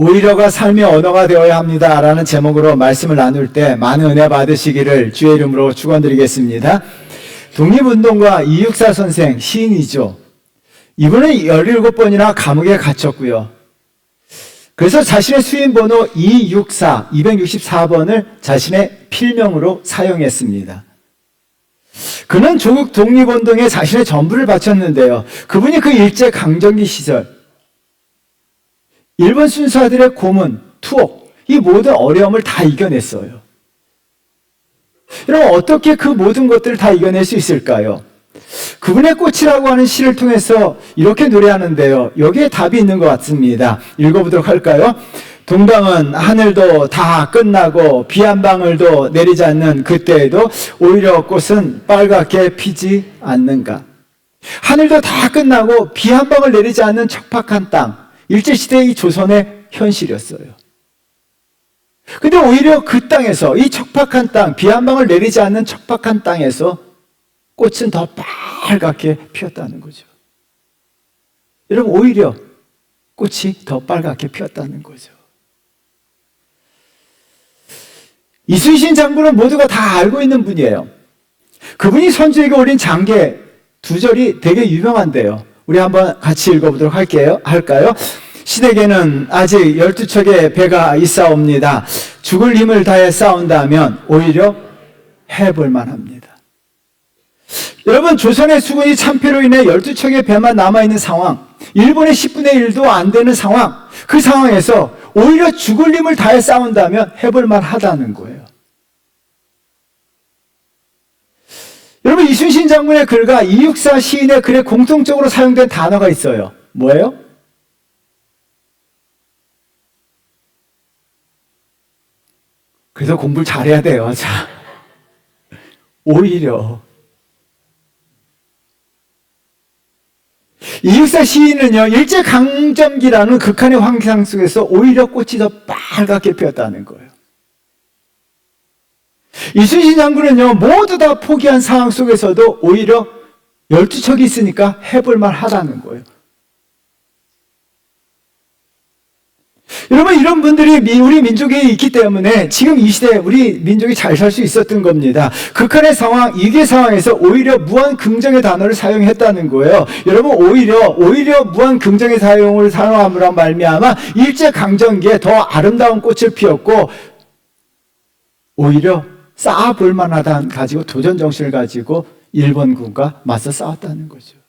오히려가 삶의 언어가 되어야 합니다 라는 제목으로 말씀을 나눌 때 많은 은혜 받으시기를 주의 이름으로 축원드리겠습니다. 독립운동가 이육사 선생, 시인이죠. 이분은 17번이나 감옥에 gat혔고요. 그래서 자신의 수인번호 264번을 자신의 필명으로 사용했습니다. 그는 조국 독립운동에 자신의 전부를 바쳤는데요. 그분이 그 일제강점기 시절 일본 순사들의 고문, 투옥, 이 모든 어려움을 다 이겨냈어요. 여러분, 어떻게 그 모든 것들을 다 이겨낼 수 있을까요? 그분의 꽃이라고 하는 시를 통해서 이렇게 노래하는데요. 여기에 답이 있는 것 같습니다. 읽어보도록 할까요? 동방은 하늘도 다 끝나고 비 한 방울도 내리지 않는 그때에도 오히려 꽃은 빨갛게 피지 않는가. 하늘도 다 끝나고 비 한 방울 내리지 않는 척박한 땅, 일제시대의 이 조선의 현실이었어요. 근데 오히려 그 땅에서, 이 척박한 땅, 비 한 방울 내리지 않는 척박한 땅에서 꽃은 더 빨갛게 피었다는 거죠. 여러분, 오히려 꽃이 더 빨갛게 피었다는 거죠. 이순신 장군은 모두가 다 알고 있는 분이에요. 그분이 선조에게 올린 장계 2절이 되게 유명한데요. 우리 한번 같이 읽어보도록 할까요? 시댁에는 아직 12척의 배가 있사옵니다. 죽을 힘을 다해 싸운다면 오히려 해볼만 합니다. 여러분, 조선의 수군이 참패로 인해 12척의 배만 남아있는 상황, 일본의 10분의 1도 안 되는 상황, 그 상황에서 오히려 죽을 힘을 다해 싸운다면 해볼만 하다는 거예요. 여러분, 이순신 장군의 글과 이육사 시인의 글에 공통적으로 사용된 단어가 있어요. 뭐예요? 그래서 공부를 잘해야 돼요. 자, 오히려. 이육사 시인은요, 일제강점기라는 극한의 환경 속에서 오히려 꽃이 더 빨갛게 피었다는 거예요. 이순신 장군은요, 모두 다 포기한 상황 속에서도 오히려 12척이 있으니까 해볼만 하다는 거예요. 여러분, 이런 분들이 우리 민족에 있기 때문에 지금 이 시대에 우리 민족이 잘 살 수 있었던 겁니다. 극한의 상황, 위기 상황에서 오히려 무한 긍정의 단어를 사용했다는 거예요. 여러분, 오히려 무한 긍정의 사용함으로 말미암아 일제강점기에 더 아름다운 꽃을 피웠고, 오히려 쌓아볼 만하다 가지고 도전 정신을 가지고 일본군과 맞서 싸웠다는 거죠.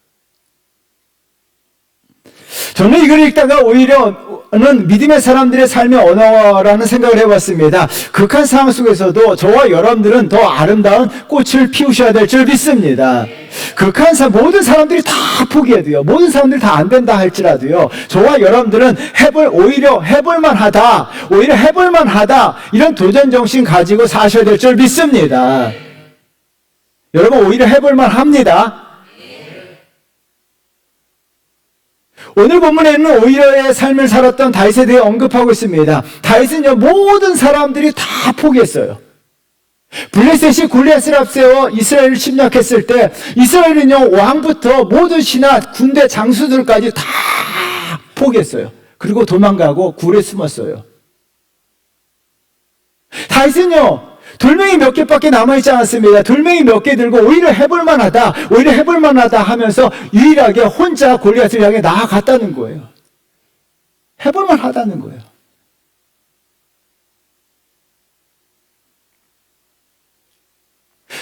저는 이걸 읽다가 오히려는 믿음의 사람들의 삶의 언어라는 생각을 해봤습니다. 극한 상황 속에서도 저와 여러분들은 더 아름다운 꽃을 피우셔야 될 줄 믿습니다. 극한 모든 사람들이 다 포기해도요, 모든 사람들이 다 안 된다 할지라도요, 저와 여러분들은 오히려 해볼만 하다, 이런 도전 정신 가지고 사셔야 될 줄 믿습니다. 여러분, 오히려 해볼만 합니다. 오늘 본문에는 오히려의 삶을 살았던 다윗에 대해 언급하고 있습니다. 다윗은요, 모든 사람들이 다 포기했어요. 블레셋이 골리앗을 앞세워 이스라엘을 침략했을 때 이스라엘은요, 왕부터 모든 신하, 군대 장수들까지 다 포기했어요. 그리고 도망가고 굴에 숨었어요. 다윗은요, 돌멩이 몇 개밖에 남아있지 않았습니다. 돌멩이 몇 개 들고 오히려 해볼만 하다 하면서 유일하게 혼자 골리앗을 향해 나아갔다는 거예요. 해볼만 하다는 거예요.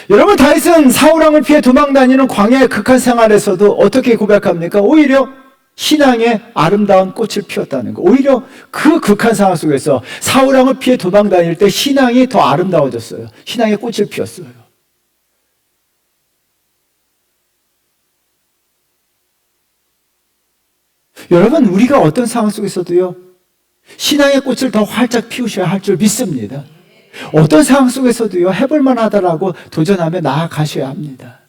여러분, 다윗은 사울왕을 피해 도망다니는 광야의 극한 생활에서도 어떻게 고백합니까? 오히려 신앙의 아름다운 꽃을 피웠다는 거. 오히려 그 극한 상황 속에서 사울왕을 피해 도망다닐 때 신앙이 더 아름다워졌어요. 신앙의 꽃을 피웠어요. 여러분, 우리가 어떤 상황 속에서도요, 신앙의 꽃을 더 활짝 피우셔야 할 줄 믿습니다. 어떤 상황 속에서도요, 해볼만 하다라고 도전하며 나아가셔야 합니다.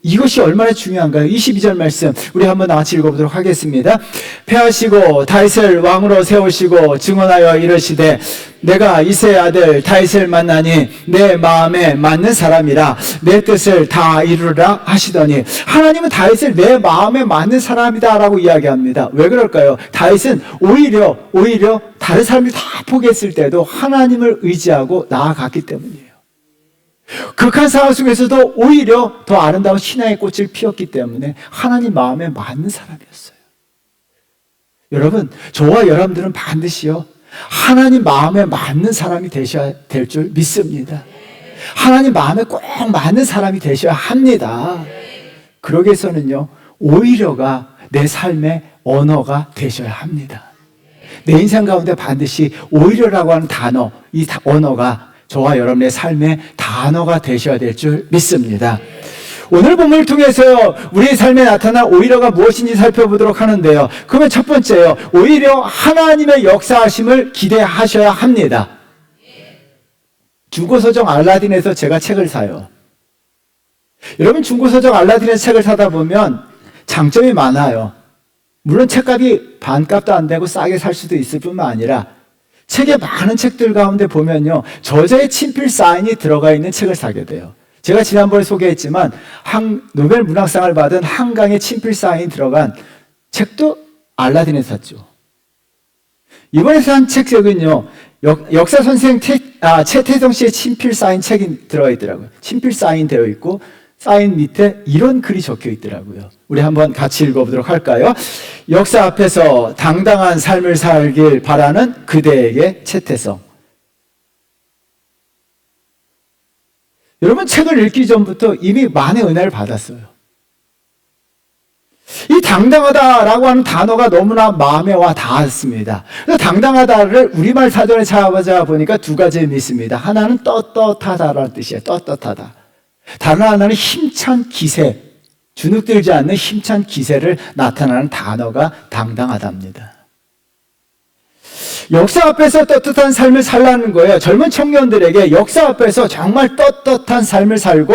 이것이 얼마나 중요한가요? 22절 말씀 우리 한번 같이 읽어보도록 하겠습니다. 패하시고 다윗을 왕으로 세우시고 증언하여 이르시되 내가 이새의 아들 다윗을 만나니 내 마음에 맞는 사람이라 내 뜻을 다 이루라 하시더니, 하나님은 다윗을 내 마음에 맞는 사람이다 라고 이야기합니다. 왜 그럴까요? 다윗은 오히려 다른 사람들이 다 포기했을 때도 하나님을 의지하고 나아갔기 때문이에요. 극한 상황 속에서도 오히려 더 아름다운 신앙의 꽃을 피웠기 때문에 하나님 마음에 맞는 사람이었어요. 여러분, 저와 여러분들은 반드시요 하나님 마음에 맞는 사람이 되셔야 될 줄 믿습니다. 하나님 마음에 꼭 맞는 사람이 되셔야 합니다. 그러기 위해서는요, 오히려가 내 삶의 언어가 되셔야 합니다. 내 인생 가운데 반드시 오히려라고 하는 단어, 이 언어가 저와 여러분의 삶의 단어가 되셔야 될 줄 믿습니다. 오늘 본문을 통해서 우리의 삶에 나타난 오히려가 무엇인지 살펴보도록 하는데요. 그러면 첫 번째요, 오히려 하나님의 역사하심을 기대하셔야 합니다. 중고서적 알라딘에서 제가 책을 사요. 여러분, 중고서적 알라딘에서 책을 사다 보면 장점이 많아요. 물론 책값이 반값도 안 되고 싸게 살 수도 있을 뿐만 아니라 책의 많은 책들 가운데 보면요, 저자의 친필 사인이 들어가 있는 책을 사게 돼요. 제가 지난번에 소개했지만 노벨 문학상을 받은 한강의 친필 사인이 들어간 책도 알라딘에서 샀죠. 이번에 산 책은요, 역사 선생 최태성 씨의 친필 사인 책이 들어가 있더라고요. 친필 사인 되어 있고 사인 밑에 이런 글이 적혀 있더라고요. 우리 한번 같이 읽어보도록 할까요? 역사 앞에서 당당한 삶을 살길 바라는 그대에게 최태성. 여러분, 책을 읽기 전부터 이미 많은 은혜를 받았어요. 이 당당하다라고 하는 단어가 너무나 마음에 와 닿았습니다. 그래서 당당하다를 우리말 사전에 찾아보니까 두 가지 의미 있습니다. 하나는 떳떳하다라는 뜻이에요. 떳떳하다. 다른 하나는 힘찬 기세, 주눅들지 않는 힘찬 기세를 나타나는 단어가 당당하답니다. 역사 앞에서 떳떳한 삶을 살라는 거예요. 젊은 청년들에게 역사 앞에서 정말 떳떳한 삶을 살고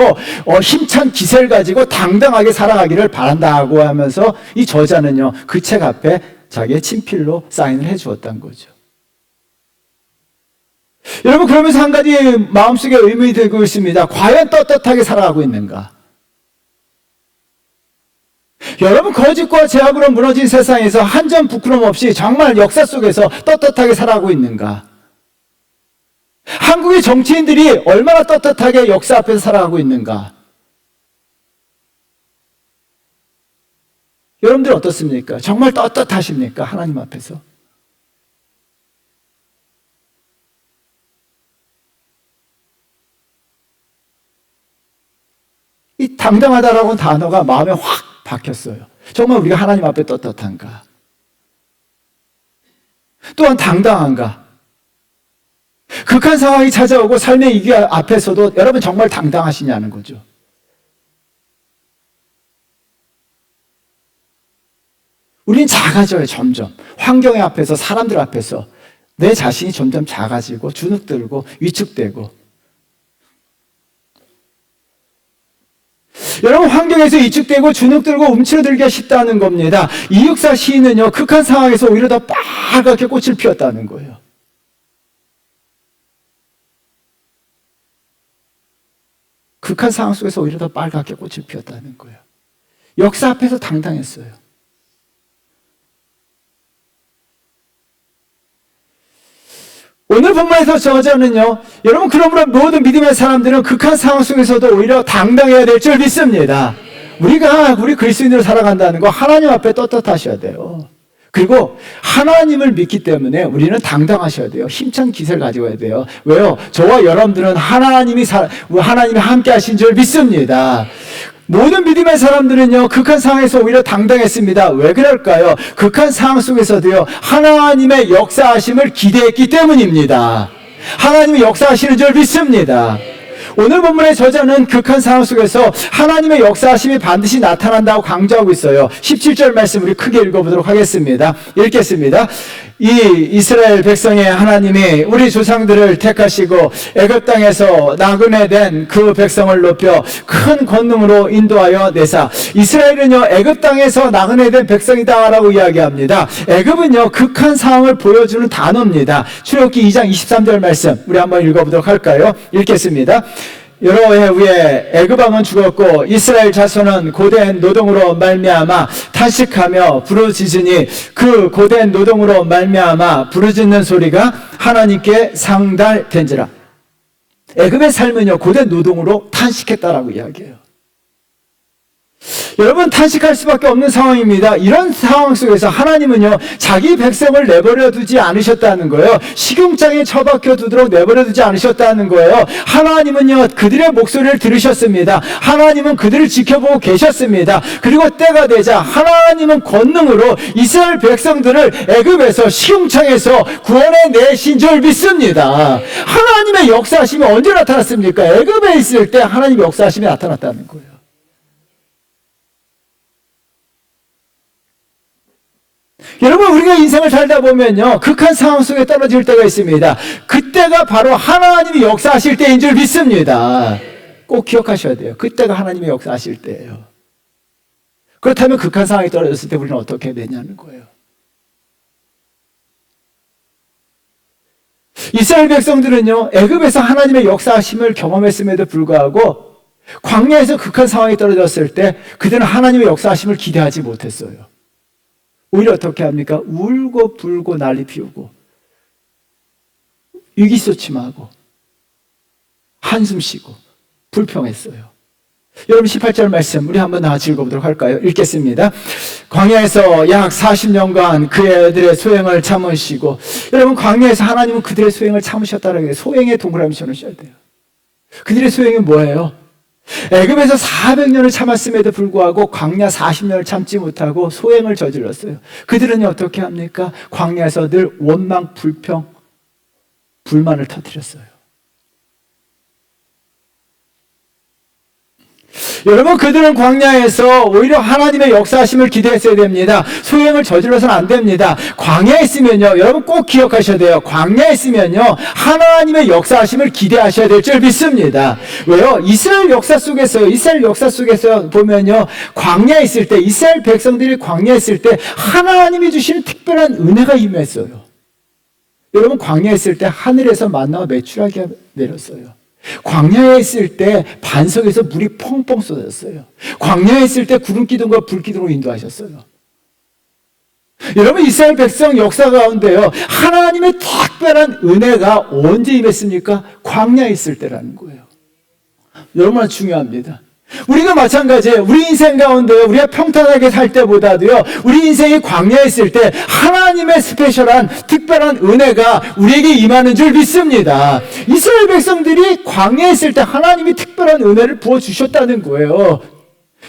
힘찬 기세를 가지고 당당하게 살아가기를 바란다고 하면서 이 저자는요, 그 책 앞에 자기의 친필로 사인을 해주었다는 거죠. 여러분, 그러면서 한 가지 마음속에 의문이 들고 있습니다. 과연 떳떳하게 살아가고 있는가? 여러분, 거짓과 죄악으로 무너진 세상에서 한 점 부끄럼 없이 정말 역사 속에서 떳떳하게 살아가고 있는가? 한국의 정치인들이 얼마나 떳떳하게 역사 앞에서 살아가고 있는가? 여러분들 어떻습니까? 정말 떳떳하십니까? 하나님 앞에서? 이 당당하다라고 하는 단어가 마음에 확 박혔어요. 정말 우리가 하나님 앞에 떳떳한가? 또한 당당한가? 극한 상황이 찾아오고 삶의 위기 앞에서도 여러분 정말 당당하시냐는 거죠. 우린 작아져요, 점점. 환경의 앞에서, 사람들 앞에서 내 자신이 점점 작아지고 주눅들고 위축되고. 여러분, 환경에서 위축되고 주눅들고 움츠러들기가 쉽다는 겁니다. 이육사 시인은요, 극한 상황에서 오히려 더 빨갛게 꽃을 피웠다는 거예요. 극한 상황 속에서 오히려 더 빨갛게 꽃을 피웠다는 거예요. 역사 앞에서 당당했어요. 오늘 본문에서 저자는요, 여러분, 그러므로 모든 믿음의 사람들은 극한 상황 속에서도 오히려 당당해야 될 줄 믿습니다. 우리 그리스도인으로 살아간다는 거 하나님 앞에 떳떳하셔야 돼요. 그리고 하나님을 믿기 때문에 우리는 당당하셔야 돼요. 힘찬 기세를 가지고 해야 돼요. 왜요? 저와 여러분들은 하나님이 함께 하신 줄 믿습니다. 모든 믿음의 사람들은요, 극한 상황에서 오히려 당당했습니다. 왜 그럴까요? 극한 상황 속에서도요, 하나님의 역사하심을 기대했기 때문입니다. 하나님이 역사하시는 줄 믿습니다. 오늘 본문의 저자는 극한 상황 속에서 하나님의 역사하심이 반드시 나타난다고 강조하고 있어요. 17절 말씀 우리 크게 읽어보도록 하겠습니다. 읽겠습니다. 이 이스라엘 백성의 하나님이 우리 조상들을 택하시고 애굽 땅에서 나그네 된 그 백성을 높여 큰 권능으로 인도하여 내사, 이스라엘은요 애굽 땅에서 나그네 된 백성이다라고 이야기합니다. 애굽은요 극한 상황을 보여주는 단어입니다. 출애굽기 2장 23절 말씀 우리 한번 읽어보도록 할까요? 읽겠습니다. 여러 해 후에 애굽 왕은 죽었고 이스라엘 자손은 고된 노동으로 말미암아 탄식하며 부르짖으니 그 고된 노동으로 말미암아 부르짖는 소리가 하나님께 상달된지라. 애굽의 삶은요 고된 노동으로 탄식했다라고 이야기해요. 여러분, 탄식할 수밖에 없는 상황입니다. 이런 상황 속에서 하나님은요 자기 백성을 내버려 두지 않으셨다는 거예요. 식용장에 처박혀 두도록 내버려 두지 않으셨다는 거예요. 하나님은요 그들의 목소리를 들으셨습니다. 하나님은 그들을 지켜보고 계셨습니다. 그리고 때가 되자 하나님은 권능으로 이스라엘 백성들을 애굽에서 식용장에서 구원해 내신 줄 믿습니다. 하나님의 역사하심이 언제 나타났습니까? 애굽에 있을 때 하나님의 역사하심이 나타났다는 거예요. 여러분, 우리가 인생을 살다 보면요 극한 상황 속에 떨어질 때가 있습니다. 그때가 바로 하나님이 역사하실 때인 줄 믿습니다. 꼭 기억하셔야 돼요. 그때가 하나님이 역사하실 때예요. 그렇다면 극한 상황에 떨어졌을 때 우리는 어떻게 되냐는 거예요. 이스라엘 백성들은요 애굽에서 하나님의 역사하심을 경험했음에도 불구하고 광야에서 극한 상황에 떨어졌을 때 그들은 하나님의 역사하심을 기대하지 못했어요. 오히려 어떻게 합니까? 울고 불고 난리 피우고 위기소침하고 한숨 쉬고 불평했어요. 여러분 18절 말씀 우리 한번 나같이 읽어보도록 할까요? 읽겠습니다. 광야에서 약 40년간 그들의 소행을 참으시고, 여러분 광야에서 하나님은 그들의 소행을 참으셨다는 게 소행의 동그라미 쳐놓으셔야 돼요. 그들의 소행이 뭐예요? 애굽에서 400년을 참았음에도 불구하고 광야 40년을 참지 못하고 소행을 저질렀어요. 그들은 어떻게 합니까? 광야에서 늘 원망, 불평, 불만을 터뜨렸어요. 여러분, 그들은 광야에서 오히려 하나님의 역사하심을 기대했어야 됩니다. 소행을 저질러서는 안 됩니다. 광야에 있으면요, 여러분 꼭 기억하셔야 돼요. 광야에 있으면요, 하나님의 역사하심을 기대하셔야 될 줄 믿습니다. 왜요? 이스라엘 역사 속에서 보면요, 광야에 있을 때, 이스라엘 백성들이 광야에 있을 때 하나님이 주시는 특별한 은혜가 임했어요. 여러분, 광야에 있을 때 하늘에서 만나와 메추라기가 내렸어요. 광야에 있을 때 반석에서 물이 펑펑 쏟아졌어요. 광야에 있을 때 구름 기둥과 불 기둥으로 인도하셨어요. 여러분, 이스라엘 백성 역사 가운데요, 하나님의 특별한 은혜가 언제 임했습니까? 광야에 있을 때라는 거예요. 너무나 중요합니다. 우리가 마찬가지예요. 우리 인생 가운데 우리가 평탄하게 살 때보다도요, 우리 인생이 광야에 있을 때 하나님의 스페셜한 특별한 은혜가 우리에게 임하는 줄 믿습니다. 이스라엘 백성들이 광야에 있을 때 하나님이 특별한 은혜를 부어주셨다는 거예요.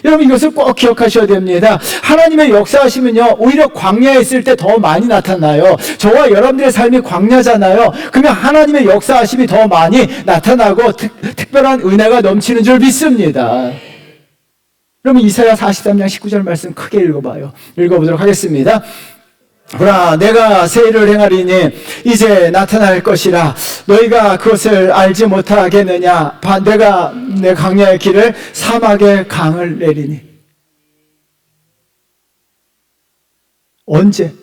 여러분, 이것을 꼭 기억하셔야 됩니다. 하나님의 역사하시면요, 오히려 광야에 있을 때 더 많이 나타나요. 저와 여러분들의 삶이 광야잖아요. 그러면 하나님의 역사하심이 더 많이 나타나고 특별한 은혜가 넘치는 줄 믿습니다. 그러면 이사야 43장 19절 말씀 크게 읽어봐요. 읽어보도록 하겠습니다. 보라, 내가 새 일을 행하리니 이제 나타날 것이라. 너희가 그것을 알지 못하겠느냐? 내가 내 광야의 길을 사막의 강을 내리니. 언제?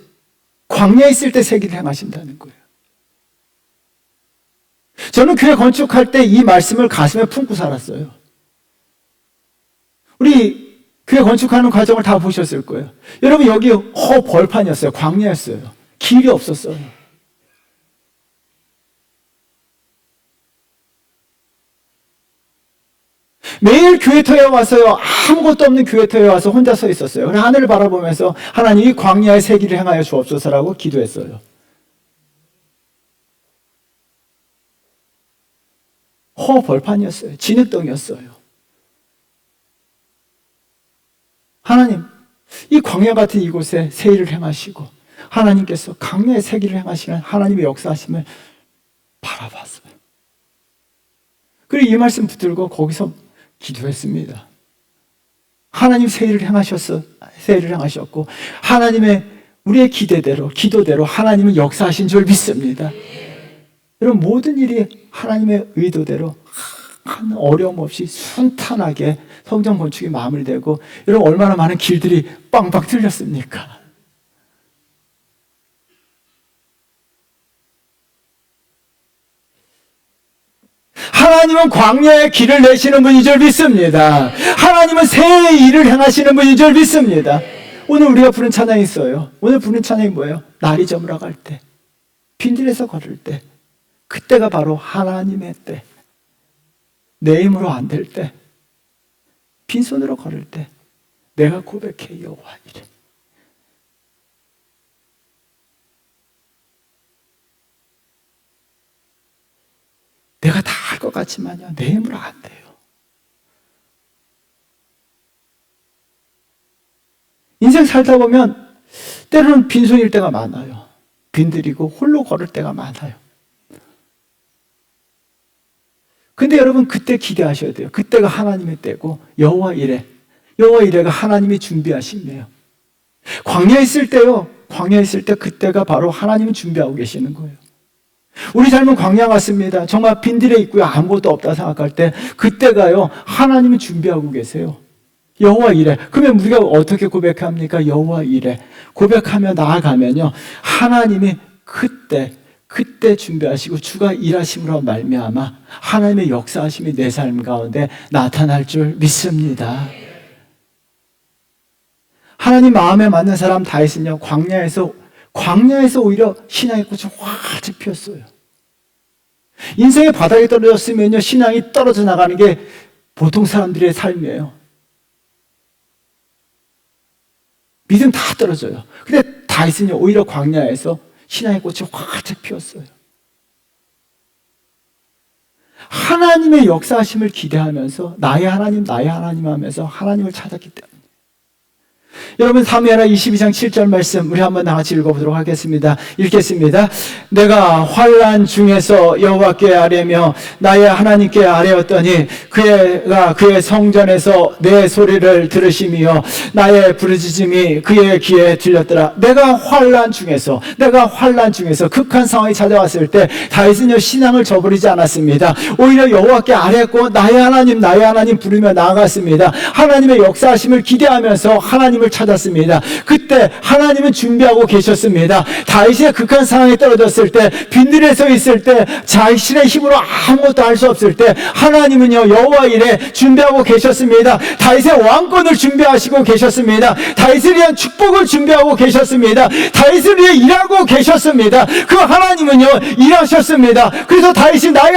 광야에 있을 때 새 일을 행하신다는 거예요. 저는 교회 건축할 때 이 말씀을 가슴에 품고 살았어요. 우리 교회 건축하는 과정을 다 보셨을 거예요. 여러분, 여기 벌판이었어요. 광야였어요. 길이 없었어요. 매일 교회터에 와서요, 아무것도 없는 교회터에 와서 혼자 서 있었어요. 그래서 하늘을 바라보면서 하나님, 이 광야의 새 길을 행하여 주옵소서라고 기도했어요. 벌판이었어요. 진흙덩이였어요. 하나님, 이 광야 같은 이곳에 새 일을 행하시고 하나님께서 광야의 새 길을 행하시는 하나님의 역사하심을 바라봤어요. 그리고 이 말씀 붙들고 거기서 기도했습니다. 하나님 새 일을 행하셨고 하나님의 우리의 기대대로, 기도대로 하나님은 역사하신 줄 믿습니다. 여러분, 모든 일이 하나님의 의도대로 한 어려움 없이 순탄하게 성전 건축이 마무리되고, 여러분 얼마나 많은 길들이 빵빵 뚫렸습니까? 하나님은 광야에 길을 내시는 분인 줄 믿습니다. 하나님은 새의 일을 행하시는 분인 줄 믿습니다. 오늘 우리가 부른 찬양이 있어요. 오늘 부른 찬양이 뭐예요? 날이 저물어갈 때, 빈들에서 걸을 때, 그때가 바로 하나님의 때. 내 힘으로 안 될 때, 빈손으로 걸을 때 내가 고백해 여호와 이래. 내가 다 할 것 같지만요, 내 힘으로 안 돼요. 인생 살다 보면 때로는 빈손일 때가 많아요. 빈들이고 홀로 걸을 때가 많아요. 근데 여러분, 그때 기대하셔야 돼요. 그때가 하나님의 때고, 여호와 이래. 여호와 이래가 하나님이 준비하신대요. 광야에 있을 때요, 광야에 있을 때 그때가 바로 하나님이 준비하고 계시는 거예요. 우리 삶은 광야 같습니다. 정말 빈들에 있고요, 아무것도 없다 생각할 때 그때가요, 하나님이 준비하고 계세요. 여호와 이래. 그러면 우리가 어떻게 고백합니까? 여호와 이래. 고백하며 나아가면요, 하나님이 그때 준비하시고 주가 일하심으로 말미암아 하나님의 역사하심이 내 삶 가운데 나타날 줄 믿습니다. 하나님 마음에 맞는 사람 다윗은요, 광야에서 오히려 신앙의 꽃이 활짝 피었어요. 인생의 바닥에 떨어졌으면요, 신앙이 떨어져 나가는 게 보통 사람들의 삶이에요. 믿음 다 떨어져요. 근데 다윗은요, 오히려 광야에서 신앙의 꽃이 활짝 피었어요. 하나님의 역사하심을 기대하면서 나의 하나님 하면서 하나님을 찾았기 때문에. 여러분, 사무엘하 22장 7절 말씀 우리 한번 다 같이 읽어보도록 하겠습니다. 읽겠습니다. 내가 환난 중에서 여호와께 아뢰며 나의 하나님께 아뢰었더니 그가 그의 성전에서 내 소리를 들으시며 나의 부르짖음이 그의 귀에 들렸더라. 내가 환난 중에서 극한 상황이 찾아왔을 때 다윗은요, 신앙을 저버리지 않았습니다. 오히려 여호와께 아뢰고 나의 하나님 부르며 나아갔습니다. 하나님의 역사하심을 기대하면서 하나님을 찾았습니다. 그때 하나님은 준비하고 계셨습니다. 다윗의 극한 상황에 떨어졌을 때, 빈들에 서 있을 때, 자신의 힘으로 아무것도 할 수 없을 때 하나님은요, 여호와 이래 준비하고 계셨습니다. 다윗의 왕권을 준비하시고 계셨습니다. 다윗을 위한 축복을 준비하고 계셨습니다. 다윗을 위해 일하고 계셨습니다. 그 하나님은요, 일하셨습니다. 그래서 다윗이 나의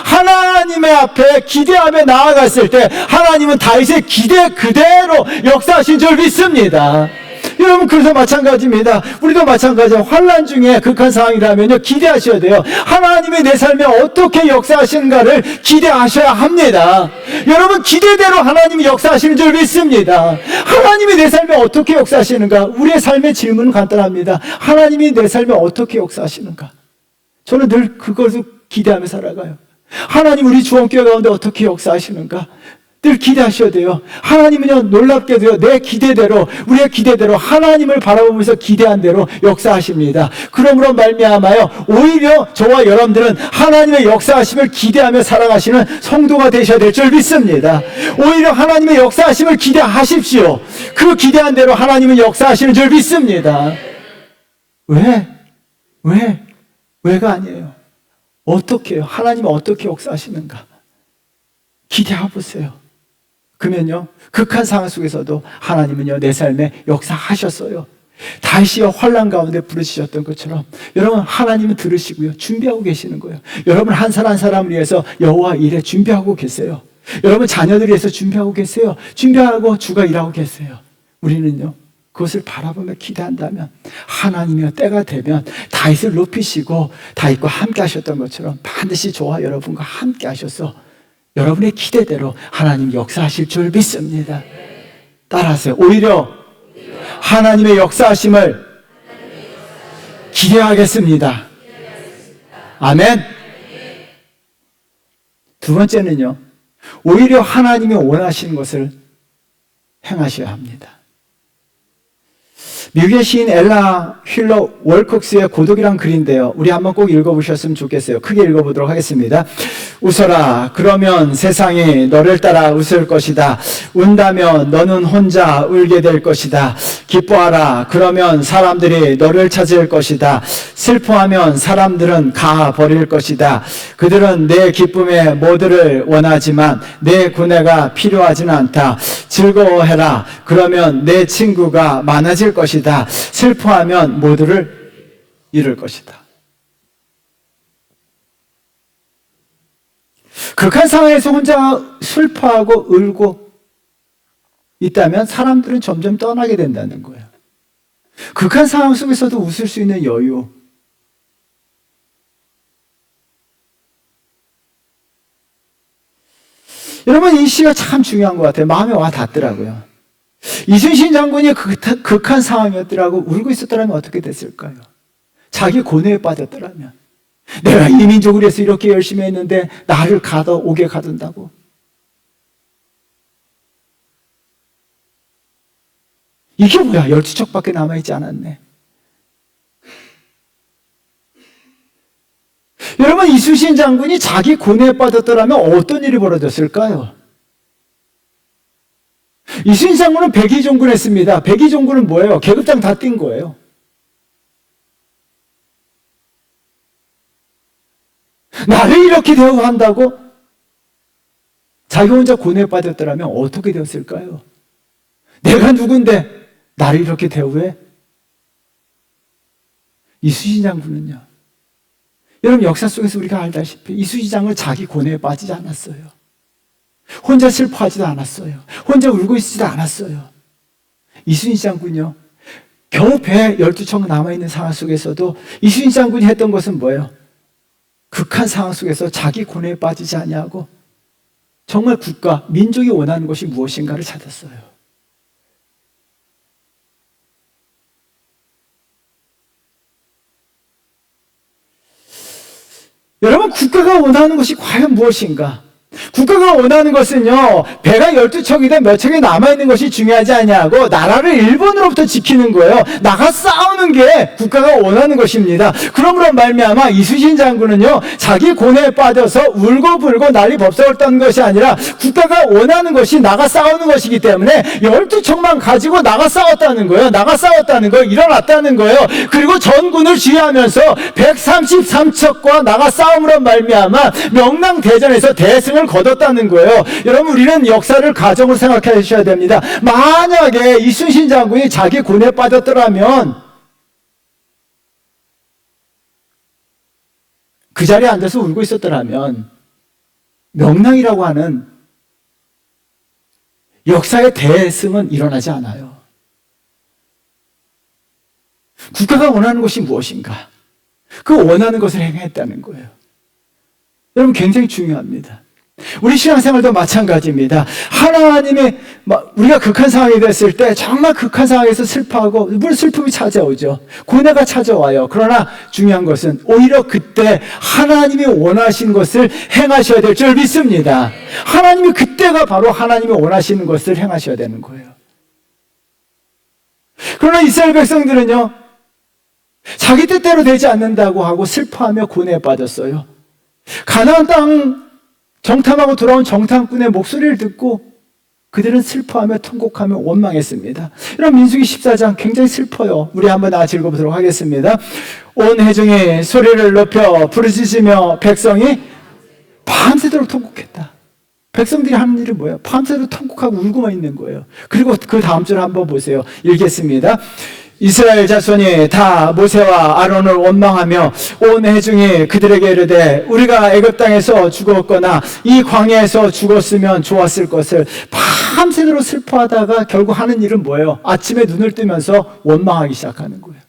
하나님의 앞에 기대하며 나아갔을 때 하나님은 다윗의 기대 그대로 역사하신 줄 믿습니다. 여러분, 그래서 마찬가지입니다. 우리도 마찬가지예요. 환난 중에 극한 상황이라면요, 기대하셔야 돼요. 하나님이 내 삶에 어떻게 역사하시는가를 기대하셔야 합니다. 여러분, 기대대로 하나님이 역사하시는 줄 믿습니다. 하나님이 내 삶에 어떻게 역사하시는가? 우리의 삶의 질문은 간단합니다. 하나님이 내 삶에 어떻게 역사하시는가? 저는 늘 그것을 기대하며 살아가요. 하나님, 우리 주원교회 가운데 어떻게 역사하시는가? 늘 기대하셔야 돼요. 하나님은요, 놀랍게도요, 내 기대대로, 우리의 기대대로 하나님을 바라보면서 기대한 대로 역사하십니다. 그러므로 말미암아요, 오히려 저와 여러분들은 하나님의 역사하심을 기대하며 살아가시는 성도가 되셔야 될 줄 믿습니다. 오히려 하나님의 역사하심을 기대하십시오. 그 기대한 대로 하나님은 역사하시는 줄 믿습니다. 왜가 아니에요. 어떻게 해요? 하나님은 어떻게 역사하시는가? 기대해 보세요. 그러면요, 극한 상황 속에서도 하나님은요, 내 삶에 역사하셨어요. 다시요, 환난 가운데 부르시셨던 것처럼 여러분, 하나님은 들으시고요, 준비하고 계시는 거예요. 여러분, 한 사람 한 사람을 위해서 여호와 일에 준비하고 계세요. 여러분, 자녀들을 위해서 준비하고 계세요. 준비하고 주가 일하고 계세요. 우리는요, 그것을 바라보며 기대한다면 하나님이여, 때가 되면 다윗을 높이시고 다윗과 함께 하셨던 것처럼 반드시 저와 여러분과 함께 하셔서 여러분의 기대대로 하나님 역사하실 줄 믿습니다. 따라하세요. 오히려 하나님의 역사하심을 기대하겠습니다. 아멘. 두 번째는요, 오히려 하나님이 원하시는 것을 행하셔야 합니다. 미국의 시인 엘라 휠러 월콕스의 고독이란 글인데요. 우리 한번 꼭 읽어보셨으면 좋겠어요. 크게 읽어보도록 하겠습니다. 웃어라. 그러면 세상이 너를 따라 웃을 것이다. 운다면 너는 혼자 울게 될 것이다. 기뻐하라. 그러면 사람들이 너를 찾을 것이다. 슬퍼하면 사람들은 가버릴 것이다. 그들은 내 기쁨의 모두를 원하지만 내 고뇌가 필요하지는 않다. 즐거워해라. 그러면 내 친구가 많아질 것이다. 슬퍼하면 모두를 잃을 것이다. 극한 상황에서 혼자 슬퍼하고 울고 있다면 사람들은 점점 떠나게 된다는 거예요. 극한 상황 속에서도 웃을 수 있는 여유. 여러분, 이 시가 참 중요한 것 같아요. 마음에 와 닿더라고요. 이순신 장군이 극한 상황이었더라고 울고 있었더라면 어떻게 됐을까요? 자기 고뇌에 빠졌더라면. 내가 이민족을 위해서 이렇게 열심히 했는데 나를 오게 가둔다고. 이게 뭐야? 12척밖에 남아있지 않았네. 여러분, 이순신 장군이 자기 고뇌에 빠졌더라면 어떤 일이 벌어졌을까요? 이순신 장군은 백의종군 했습니다. 백의종군은 뭐예요? 계급장 다 뛴 거예요. 나를 이렇게 대우한다고? 자기 혼자 고뇌에 빠졌더라면 어떻게 되었을까요? 내가 누군데 나를 이렇게 대우해? 이순신 장군은요, 여러분, 역사 속에서 우리가 알다시피 이순신 장군은 자기 고뇌에 빠지지 않았어요. 혼자 슬퍼하지도 않았어요. 혼자 울고 있지도 않았어요. 이순신 장군요, 겨우 배 12척 남아있는 상황 속에서도 이순신 장군이 했던 것은 뭐예요? 극한 상황 속에서 자기 고뇌에 빠지지 아니하고 정말 국가, 민족이 원하는 것이 무엇인가를 찾았어요. 여러분, 국가가 원하는 것이 과연 무엇인가? 국가가 원하는 것은요, 배가 12척이든 몇 척이 남아있는 것이 중요하지 아니하고 나라를 일본으로부터 지키는 거예요. 나가 싸우는 게 국가가 원하는 것입니다. 그러므로 말미암아 이순신 장군은요, 자기 고뇌에 빠져서 울고 불고 난리 법석을 것이 아니라 국가가 원하는 것이 나가 싸우는 것이기 때문에 12척만 가지고 나가 싸웠다는 거예요. 나가 싸웠다는 거예요. 일어났다는 거예요. 그리고 전군을 지휘하면서 133척과 나가 싸움으로 말미암아 명랑대전에서 대승을 거뒀다는 거예요. 여러분, 우리는 역사를 가정으로 생각해 주셔야 됩니다. 만약에 이순신 장군이 자기 고뇌에 빠졌더라면 그 자리에 앉아서 울고 있었더라면 명랑이라고 하는 역사의 대승은 일어나지 않아요. 국가가 원하는 것이 무엇인가? 그 원하는 것을 행했다는 거예요. 여러분, 굉장히 중요합니다. 우리 신앙생활도 마찬가지입니다. 하나님의, 우리가 극한 상황이 됐을 때 정말 극한 상황에서 슬퍼하고, 물론 슬픔이 찾아오죠. 고뇌가 찾아와요. 그러나 중요한 것은 오히려 그때 하나님이 원하시는 것을 행하셔야 될 줄 믿습니다. 하나님이 그때가 바로 하나님이 원하시는 것을 행하셔야 되는 거예요. 그러나 이스라엘 백성들은요, 자기 뜻대로 되지 않는다고 하고 슬퍼하며 고뇌에 빠졌어요. 가나안 땅 정탐하고 돌아온 정탐꾼의 목소리를 듣고 그들은 슬퍼하며 통곡하며 원망했습니다. 여러분, 민수기 14장 굉장히 슬퍼요. 우리 한번 읽어보도록 하겠습니다. 온 회중이 소리를 높여 부르짖으며 백성이 밤새도록 통곡했다. 백성들이 하는 일이 뭐예요? 밤새도록 통곡하고 울고만 있는 거예요. 그리고 그 다음 절 한번 보세요. 읽겠습니다. 이스라엘 자손이 다 모세와 아론을 원망하며 온 회중이 그들에게 이르되 우리가 애굽 땅에서 죽었거나 이 광야에서 죽었으면 좋았을 것을 밤새도록 슬퍼하다가 결국 하는 일은 뭐예요? 아침에 눈을 뜨면서 원망하기 시작하는 거예요.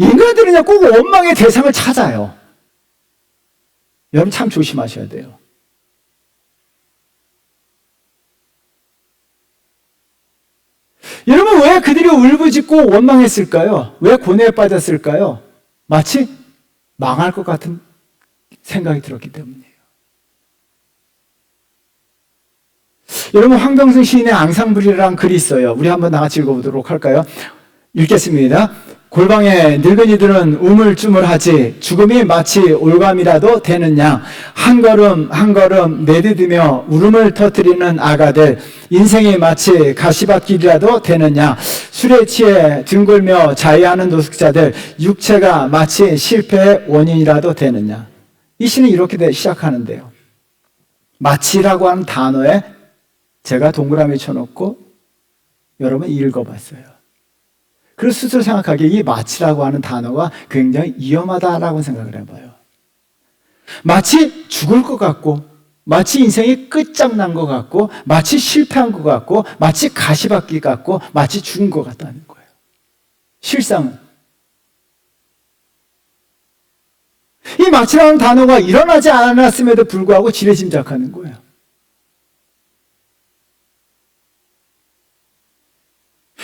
인간들은요, 꼭 원망의 대상을 찾아요. 여러분, 참 조심하셔야 돼요. 여러분, 왜 그들이 울부짖고 원망했을까요? 왜 고뇌에 빠졌을까요? 마치 망할 것 같은 생각이 들었기 때문이에요. 여러분, 황병승 시인의 앙상블이라는 글이 있어요. 우리 한번 나같이 읽어보도록 할까요? 읽겠습니다. 골방에 늙은이들은 우물쭈물하지 죽음이 마치 올감이라도 되느냐. 한 걸음 한 걸음 내디디며 울음을 터뜨리는 아가들, 인생이 마치 가시밭길이라도 되느냐. 술에 취해 뒹굴며 자해하는 노숙자들, 육체가 마치 실패의 원인이라도 되느냐. 이 시는 이렇게 시작하는데요. 마치라고 하는 단어에 제가 동그라미 쳐놓고 여러분 읽어봤어요. 그래서 스스로 생각하기에 이 마치라고 하는 단어가 굉장히 위험하다라고 생각을 해봐요. 마치 죽을 것 같고, 마치 인생이 끝장난 것 같고, 마치 실패한 것 같고, 마치 가시밭길 같고, 마치 죽은 것 같다는 거예요. 실상은. 이 마치라는 단어가 일어나지 않았음에도 불구하고 지레짐작하는 거예요.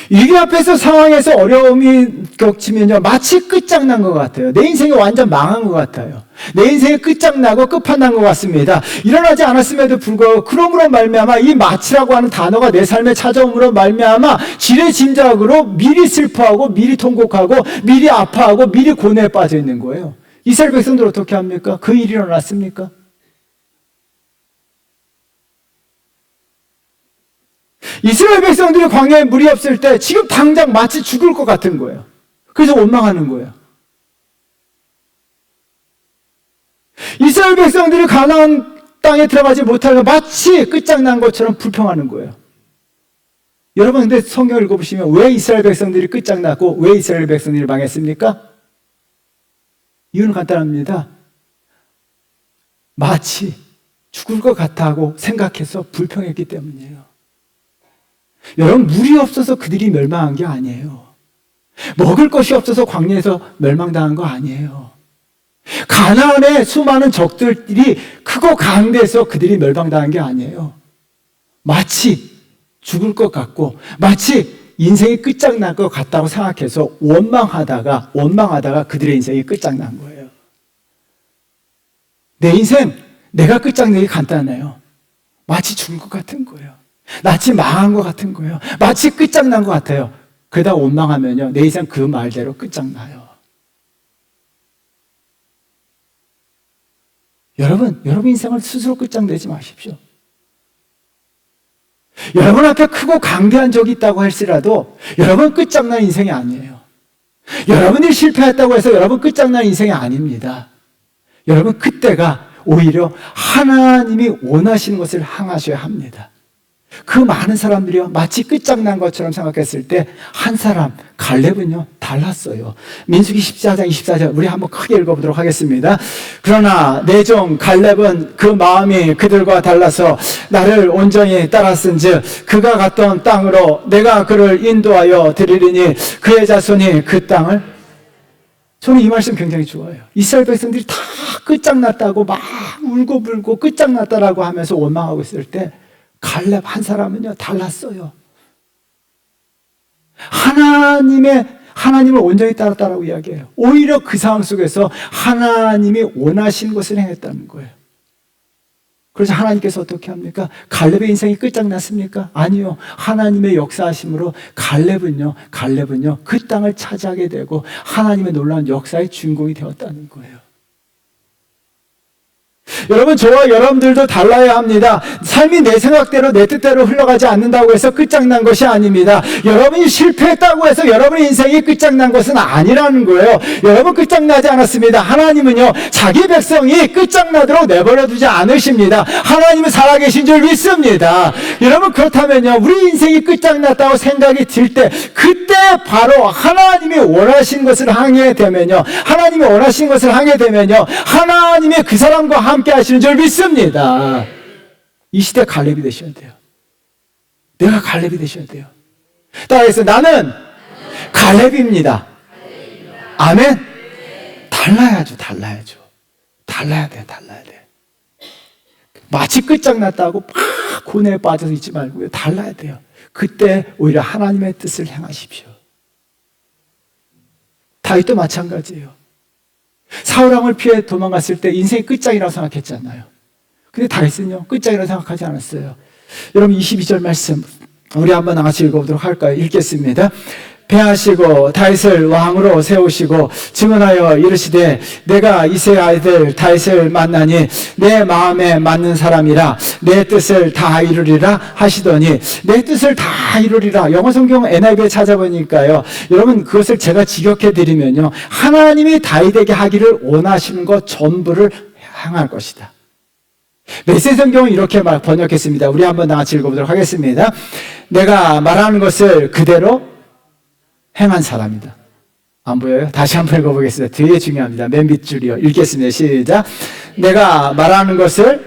위기 앞에서 상황에서 어려움이 겹치면요, 마치 끝장난 것 같아요. 내 인생이 완전 망한 것 같아요. 내 인생이 끝장나고 끝판난 것 같습니다. 일어나지 않았음에도 불구하고 그러므로 말미암아 이 마치라고 하는 단어가 내 삶에 찾아옴으로 말미암아 지레짐작으로 미리 슬퍼하고 미리 통곡하고 미리 아파하고 미리 고뇌에 빠져 있는 거예요. 이스라엘 백성들 어떻게 합니까? 그 일이 일어났습니까? 이스라엘 백성들이 광야에 물이 없을 때 지금 당장 마치 죽을 것 같은 거예요. 그래서 원망하는 거예요. 이스라엘 백성들이 가나안 땅에 들어가지 못하면 마치 끝장난 것처럼 불평하는 거예요. 여러분, 근데 성경을 읽어보시면 왜 이스라엘 백성들이 끝장났고 왜 이스라엘 백성들이 망했습니까? 이유는 간단합니다. 마치 죽을 것 같다고 생각해서 불평했기 때문이에요. 여러분, 물이 없어서 그들이 멸망한 게 아니에요. 먹을 것이 없어서 광야에서 멸망당한 거 아니에요. 가나안의 수많은 적들이 크고 강대해서 그들이 멸망당한 게 아니에요. 마치 죽을 것 같고 마치 인생이 끝장날 것 같다고 생각해서 원망하다가 그들의 인생이 끝장난 거예요. 내 인생, 내가 끝장내기 간단해요. 마치 죽을 것 같은 거예요. 마치 망한 것 같은 거예요. 마치 끝장난 것 같아요. 그러다 원망하면요, 내 인생 그 말대로 끝장나요. 여러분 인생을 스스로 끝장내지 마십시오. 여러분 앞에 크고 강대한 적이 있다고 할지라도 여러분 끝장난 인생이 아니에요. 여러분이 실패했다고 해서 여러분 끝장난 인생이 아닙니다. 여러분, 그때가 오히려 하나님이 원하시는 것을 향하셔야 합니다. 그 많은 사람들이요, 마치 끝장난 것처럼 생각했을 때 한 사람, 갈렙은요 달랐어요. 민수기 14장 24절 우리 한번 크게 읽어보도록 하겠습니다. 그러나 내 종 갈렙은 그 마음이 그들과 달라서 나를 온전히 따랐은즉 그가 갔던 땅으로 내가 그를 인도하여 드리리니 그의 자손이 그 땅을. 저는 이 말씀 굉장히 좋아요. 이스라엘 백성들이 다 끝장났다고 막 울고불고 끝장났다라고 하면서 원망하고 있을 때 갈렙 한 사람은요 달랐어요. 하나님을 온전히 따랐다라고 이야기해요. 오히려 그 상황 속에서 하나님이 원하신 것을 행했다는 거예요. 그래서 하나님께서 어떻게 합니까? 갈렙의 인생이 끝장났습니까? 아니요. 하나님의 역사하심으로 갈렙은요 그 땅을 차지하게 되고 하나님의 놀라운 역사의 주인공이 되었다는 거예요. 여러분, 저와 여러분들도 달라야 합니다. 삶이 내 생각대로 내 뜻대로 흘러가지 않는다고 해서 끝장난 것이 아닙니다. 여러분이 실패했다고 해서 여러분의 인생이 끝장난 것은 아니라는 거예요. 여러분 끝장나지 않았습니다. 하나님은요 자기 백성이 끝장나도록 내버려 두지 않으십니다. 하나님은 살아계신 줄 믿습니다. 여러분, 그렇다면요 우리 인생이 끝장났다고 생각이 들 때 그때 바로 하나님이 원하신 것을 향해 되면요 하나님이 그 사람과 함께 하시는 줄 믿습니다. 이 시대 갈렙이 되셔야 돼요. 내가 갈렙이 되셔야 돼요. 따라해서 나는 갈렙입니다. 아멘. 달라야 돼. 마치 끝장났다고 막 고뇌에 빠져서 있지 말고요. 달라야 돼요. 그때 오히려 하나님의 뜻을 행하십시오. 다윗도 마찬가지예요. 사울왕을 피해 도망갔을 때 인생이 끝장이라고 생각했잖아요. 근데 다윗은요 끝장이라고 생각하지 않았어요. 여러분 22절 말씀 우리 한번 같이 읽어보도록 할까요? 읽겠습니다. 패하시고 다윗을 왕으로 세우시고 증언하여 이르시되 내가 이세 아들 다윗을 만나니 내 마음에 맞는 사람이라 내 뜻을 다 이루리라 하시더니 내 뜻을 다 이루리라. 영어 성경 NIV에 찾아보니까요, 여러분 그것을 제가 직역해 드리면요, 하나님이 다윗에게 하기를 원하시는 것 전부를 행할 것이다. 메시지 성경은 이렇게 번역했습니다. 우리 한번 다 같이 읽어보도록 하겠습니다. 내가 말하는 것을 그대로 행한 사람이다. 안 보여요? 다시 한번 읽어보겠습니다. 되게 중요합니다. 맨 밑줄이요. 읽겠습니다. 시작. 내가 말하는 것을,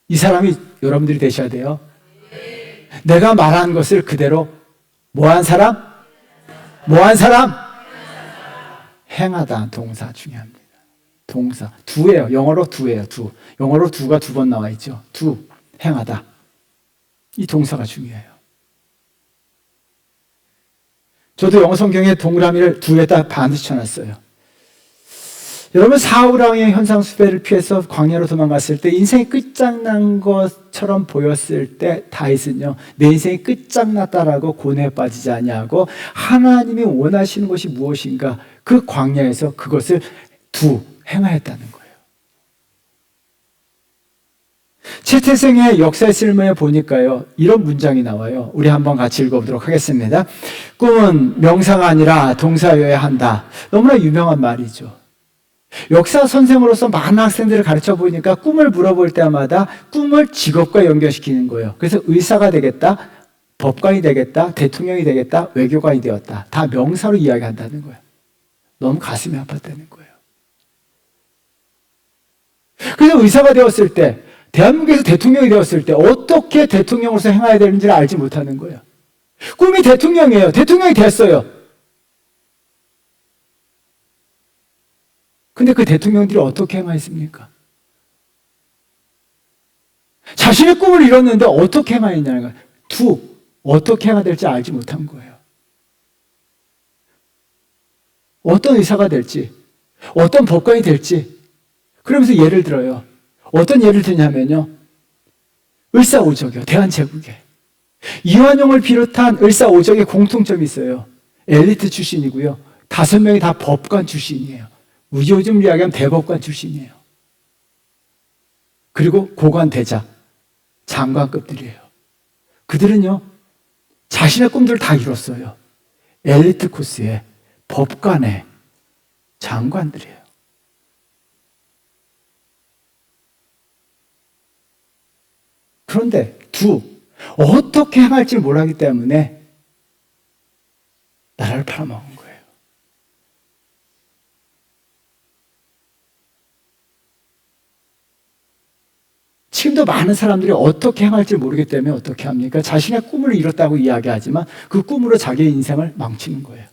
이 사람이 여러분들이 되셔야 돼요. 내가 말하는 것을 그대로 뭐한 사람? 뭐한 사람? 행하다. 동사 중요합니다. 동사. 두예요. 영어로 두예요. 두. 영어로 두가 두 번 나와 있죠. 두. 행하다. 이 동사가 중요해요. 저도 영어 성경에 동그라미를 두에다 반드시 쳐놨어요. 여러분 사울왕의 현상수배를 피해서 광야로 도망갔을 때 인생이 끝장난 것처럼 보였을 때 다윗은요, 내 인생이 끝장났다라고 고뇌에 빠지지 아니하고 하나님이 원하시는 것이 무엇인가 그 광야에서 그것을 행하였다는 거예요. 채태생의 역사의 쓸모에 보니까요, 이런 문장이 나와요. 우리 한번 같이 읽어보도록 하겠습니다. 꿈은 명사가 아니라 동사여야 한다. 너무나 유명한 말이죠. 역사 선생으로서 많은 학생들을 가르쳐 보니까 꿈을 물어볼 때마다 꿈을 직업과 연결시키는 거예요. 그래서 의사가 되겠다, 법관이 되겠다, 대통령이 되겠다, 외교관이 되었다. 다 명사로 이야기한다는 거예요. 너무 가슴이 아팠다는 거예요. 그래서 의사가 되었을 때, 대한민국에서 대통령이 되었을 때 어떻게 대통령으로서 행해야 되는지를 알지 못하는 거예요. 꿈이 대통령이에요. 대통령이 됐어요. 근데 그 대통령들이 어떻게 행하였습니까? 자신의 꿈을 이뤘는데 어떻게 행하였냐는 거예요. 어떻게 행해야 될지 알지 못한 거예요. 어떤 의사가 될지, 어떤 법관이 될지. 그러면서 예를 들어요. 어떤 예를 드냐면요, 을사오적이요. 대한제국에 이완용을 비롯한 을사오적의 공통점이 있어요. 엘리트 출신이고요. 5명이 다 법관 출신이에요. 요즘 이야기하면 대법관 출신이에요. 그리고 고관 대작, 장관급들이에요. 그들은요, 자신의 꿈들을 다 이뤘어요. 엘리트 코스의 법관의 장관들이에요. 그런데 어떻게 행할지 몰랐기 때문에 나라를 팔아먹은 거예요. 지금도 많은 사람들이 어떻게 행할지 모르기 때문에 어떻게 합니까? 자신의 꿈을 이뤘다고 이야기하지만 그 꿈으로 자기의 인생을 망치는 거예요.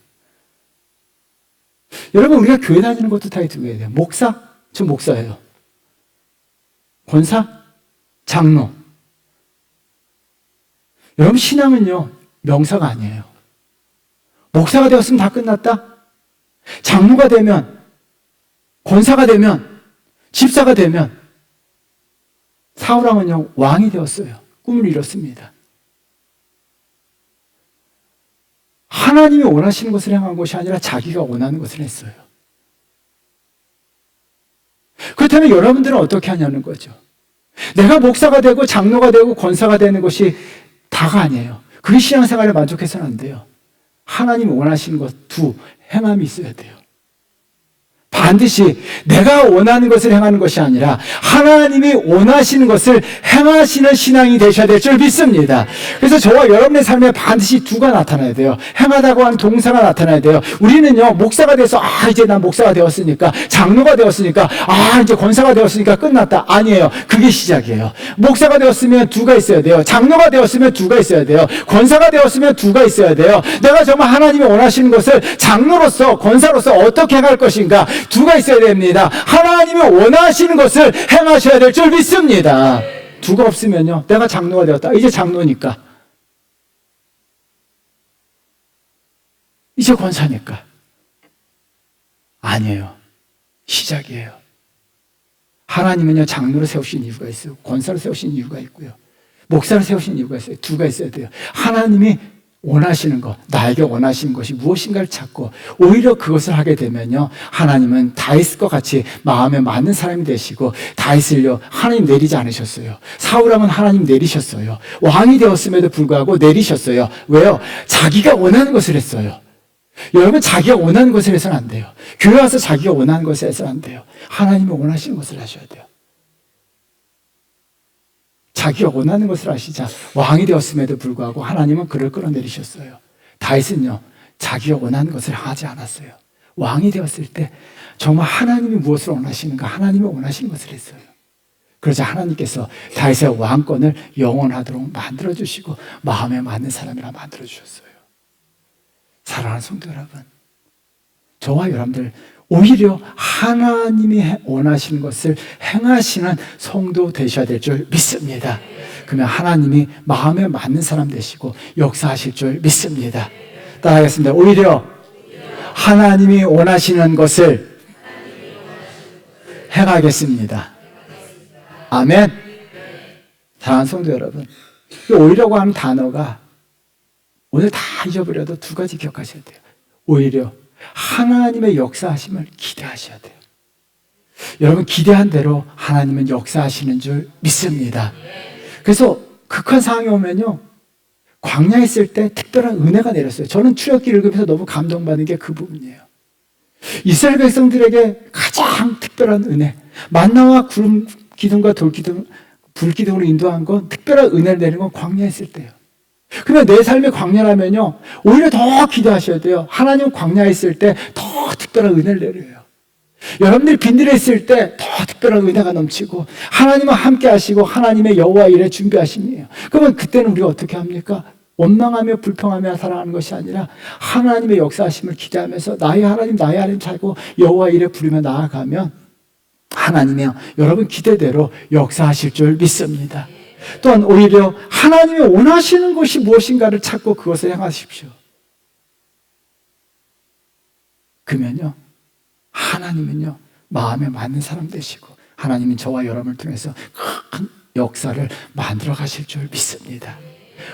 여러분, 우리가 교회 다니는 것도 다 두게 돼요. 목사? 저 목사예요. 권사? 장로. 여러분, 신앙은요, 명사가 아니에요. 목사가 되었으면 다 끝났다? 장로가 되면, 권사가 되면, 집사가 되면, 사울왕은요, 왕이 되었어요. 꿈을 이뤘습니다. 하나님이 원하시는 것을 행한 것이 아니라 자기가 원하는 것을 했어요. 그렇다면 여러분들은 어떻게 하냐는 거죠. 내가 목사가 되고 장로가 되고 권사가 되는 것이 다가 아니에요. 그게 신앙생활에 만족해서는 안 돼요. 하나님이 원하시는 것 행함이 있어야 돼요. 반드시 내가 원하는 것을 행하는 것이 아니라 하나님이 원하시는 것을 행하시는 신앙이 되셔야 될 줄 믿습니다. 그래서 저와 여러분의 삶에 반드시 두가 나타나야 돼요. 행하다고 하는 동사가 나타나야 돼요. 우리는요, 목사가 돼서 이제 난 목사가 되었으니까, 장로가 되었으니까, 이제 권사가 되었으니까 끝났다. 아니에요. 그게 시작이에요. 목사가 되었으면 두가 있어야 돼요. 장로가 되었으면 두가 있어야 돼요. 권사가 되었으면 두가 있어야 돼요. 내가 정말 하나님이 원하시는 것을 장로로서, 권사로서 어떻게 행할 것인가, 두가 있어야 됩니다. 하나님이 원하시는 것을 행하셔야 될 줄 믿습니다. 두가 없으면요, 내가 장로가 되었다. 이제 장로니까. 이제 권사니까. 아니에요. 시작이에요. 하나님은요, 장로를 세우신 이유가 있어요. 권사를 세우신 이유가 있고요. 목사를 세우신 이유가 있어요. 두가 있어야 돼요. 하나님이 원하시는 것, 나에게 원하시는 것이 무엇인가를 찾고 오히려 그것을 하게 되면요, 하나님은 다윗과 같이 마음에 맞는 사람이 되시고, 다윗을요 하나님 내리지 않으셨어요. 사울왕은 하나님 내리셨어요. 왕이 되었음에도 불구하고 내리셨어요. 왜요? 자기가 원하는 것을 했어요. 여러분, 자기가 원하는 것을 해서는 안 돼요. 교회 와서 자기가 원하는 것을 해서는 안 돼요. 하나님이 원하시는 것을 하셔야 돼요. 자기가 원하는 것을 하시자 왕이 되었음에도 불구하고 하나님은 그를 끌어내리셨어요. 다윗은요, 자기가 원하는 것을 하지 않았어요. 왕이 되었을 때 정말 하나님이 무엇을 원하시는가, 하나님이 원하시는 것을 했어요. 그러자 하나님께서 다윗의 왕권을 영원하도록 만들어주시고 마음에 맞는 사람이라 만들어주셨어요. 사랑하는 성도 여러분, 저와 여러분들 오히려 하나님이 원하시는 것을 행하시는 성도 되셔야 될 줄 믿습니다. 그러면 하나님이 마음에 맞는 사람 되시고 역사하실 줄 믿습니다. 따라하겠습니다. 오히려 하나님이 원하시는 것을 행하겠습니다. 아멘. 사랑하는 성도 여러분, 이 오히려고 하는 단어가 오늘 다 잊어버려도 두 가지 기억하셔야 돼요. 오히려 하나님의 역사하심을 기대하셔야 돼요. 여러분, 기대한 대로 하나님은 역사하시는 줄 믿습니다. 그래서 극한 상황이 오면요, 광야에 있을 때 특별한 은혜가 내렸어요. 저는 출애굽기 읽으면서 너무 감동받는 게 그 부분이에요. 이스라엘 백성들에게 가장 특별한 은혜, 만나와 구름 기둥과 돌 기둥, 불 기둥으로 인도한 건, 특별한 은혜를 내리는 건 광야에 있을 때예요. 그러면 내 삶의 광야라면요, 오히려 더 기대하셔야 돼요. 하나님 광야에 있을 때 더 특별한 은혜를 내려요. 여러분들이 빈들에 있을 때 더 특별한 은혜가 넘치고 하나님과 함께 하시고 하나님의 여호와 일에 준비하심이에요. 그러면 그때는 우리가 어떻게 합니까? 원망하며 불평하며 살아가는 것이 아니라 하나님의 역사하심을 기대하면서 나의 하나님 찾고 여호와 일에 부르며 나아가면 하나님이요, 여러분 기대대로 역사하실 줄 믿습니다. 또한 오히려 하나님이 원하시는 것이 무엇인가를 찾고 그것을 행하십시오. 그러면요, 하나님은요 마음에 맞는 사람 되시고 하나님은 저와 여러분을 통해서 큰 역사를 만들어 가실 줄 믿습니다.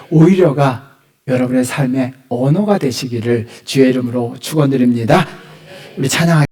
오히려가 여러분의 삶의 언어가 되시기를 주의 이름으로 축원드립니다. 우리 찬양